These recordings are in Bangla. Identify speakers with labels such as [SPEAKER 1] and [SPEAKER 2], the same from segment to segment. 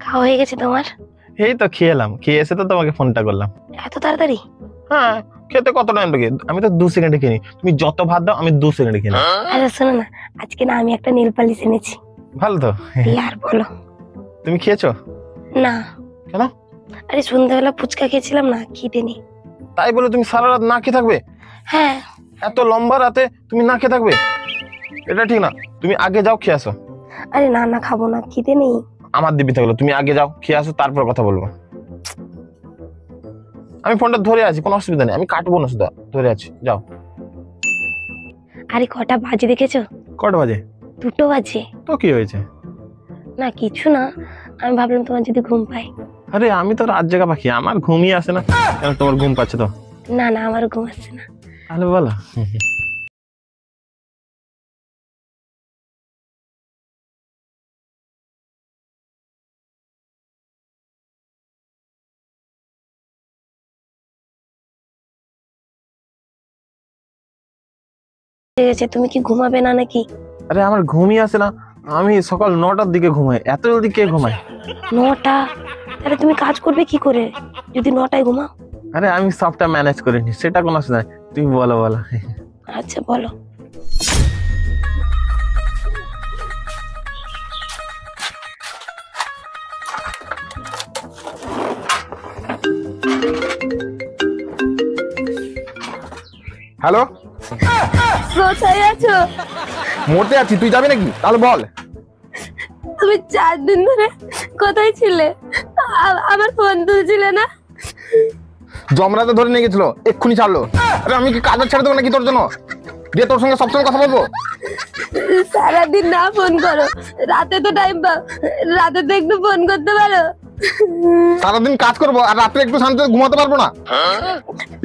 [SPEAKER 1] খাওয়া হয়ে গেছে তোমার?
[SPEAKER 2] এই তো খেয়ে এলাম, খেয়ে এসে তো তোমাকে ফোনটা করলাম।
[SPEAKER 1] এত তাড়াতাড়ি?
[SPEAKER 2] হ্যাঁ, খেতে কত টাইম লাগে? আমি তো 2 সেকেন্ডে খেয়ে নিই। তুমি যত ভাত দাও আমি 2 সেকেন্ডে খেয়ে নিই।
[SPEAKER 1] আরে শোনো না, আজকে না আমি একটা নেল পালিশ এনেছি।
[SPEAKER 2] ভালো তো।
[SPEAKER 1] আর বলো।
[SPEAKER 2] তুমি খেয়েছো?
[SPEAKER 1] না।
[SPEAKER 2] কেন?
[SPEAKER 1] আরে সন্ধ্যাবেলা ফুচকা খেয়েছিলাম না, খিদে নেই।
[SPEAKER 2] তাই বলে তুমি সারা রাত না খেয়ে থাকবে?
[SPEAKER 1] হ্যাঁ।
[SPEAKER 2] এত লম্বা রাতে তুমি না খেয়ে থাকবে? এটা ঠিক না, তুমি আগে যাও খেয়ে আসো।
[SPEAKER 1] আরে না না, খাবো না, খিদে নেই।
[SPEAKER 2] আমার দিবি থাকলো, তুমি আগে যাও খেয়ে আসো, তারপর কথা বলবো। আমি ফোনটা ধরে আছি, কোনো অসুবিধা নেই, আমি কাটবো না, শুধু ধরে আছি, যাও।
[SPEAKER 1] আরে কটা বাজে দেখেছো?
[SPEAKER 2] কটা বাজে?
[SPEAKER 1] 2টো বাজে।
[SPEAKER 2] তো কি হয়েছে?
[SPEAKER 1] না কিছু না, আমি ভাবলাম তোমার যদি ঘুম পায়।
[SPEAKER 2] আরে আমি তো রাত জাগা পাখি, আমার ঘুমই আসে না। কেন, তোমার ঘুম পাচ্ছে তো?
[SPEAKER 1] না না, আমার ঘুম আসছে না।
[SPEAKER 2] তাহলে বলো।
[SPEAKER 1] ঠিক আছে, তুমি কি ঘুমাবে না নাকি?
[SPEAKER 2] আরে আমার ঘুমই আসে না, আমি সকাল 9টার দিকে ঘুমাই, এত জলদি কে ঘুমায়?
[SPEAKER 1] 9টা? তাহলে তুমি কাজ করবে কি করে যদি 9টায় ঘুমাও?
[SPEAKER 2] আরে আমি সবটা ম্যানেজ করে নি, সেটা কোনো অসুবিধা নেই, তুমি বলো বলো।
[SPEAKER 1] আচ্ছা বলো।
[SPEAKER 2] হ্যালো,
[SPEAKER 1] কোথায় আছো?
[SPEAKER 2] মরতে আছি, তুই যাবি নাকি? তাহলে বল।
[SPEAKER 1] তুমি 4 দিন ধরে কোথায় ছিলে? আমার ফোন তুলছিলে না?
[SPEAKER 2] জমরাতে ধরে নিয়ে গেছিল, এক্ষুনি ছাড়লো। আরে আমি কি কাজ ছেড়ে দেবো নাকি তোর জন্য? দিয়ে তোর সঙ্গে সবসময় কথা বলবো?
[SPEAKER 1] সারাদিন না ফোন করো, রাতে তো টাইম পাও, রাতে তো একটু ফোন করতে পারো।
[SPEAKER 2] সারাদিন কাজ করবো আর রাত্রে একটু শান্তিতে ঘুমাতে পারবো না?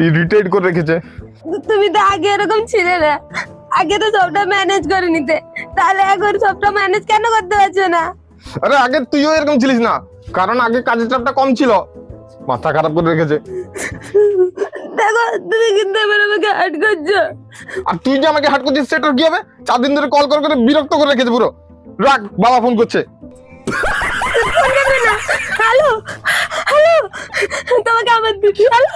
[SPEAKER 2] ইরিটেট করে রেখেছে।
[SPEAKER 1] তুমি তো আগে এরকম ছিলে না, আগে তো সবটা ম্যানেজ করে নিতে, তাহলে এখন সবটা ম্যানেজ কেন করতে পারছো না?
[SPEAKER 2] আরে আগে তুইও এরকম ছিলিস না, কারণ আগে কাজের চাপটা কম ছিল। মাথা খারাপ করে রেখেছে।
[SPEAKER 1] দেখো তুমি কিন্তু এবার আমাকে হার্ট করছো।
[SPEAKER 2] আর তুই যে আমাকে হাট করছিস সেটা কি হবে? 4 দিন ধরে কল করে বিরক্ত করে রেখেছে পুরো। রাখ, বাবা ফোন করছে।
[SPEAKER 1] হ্যালো হ্যালো, তোমাকে আমার দিদি। হ্যালো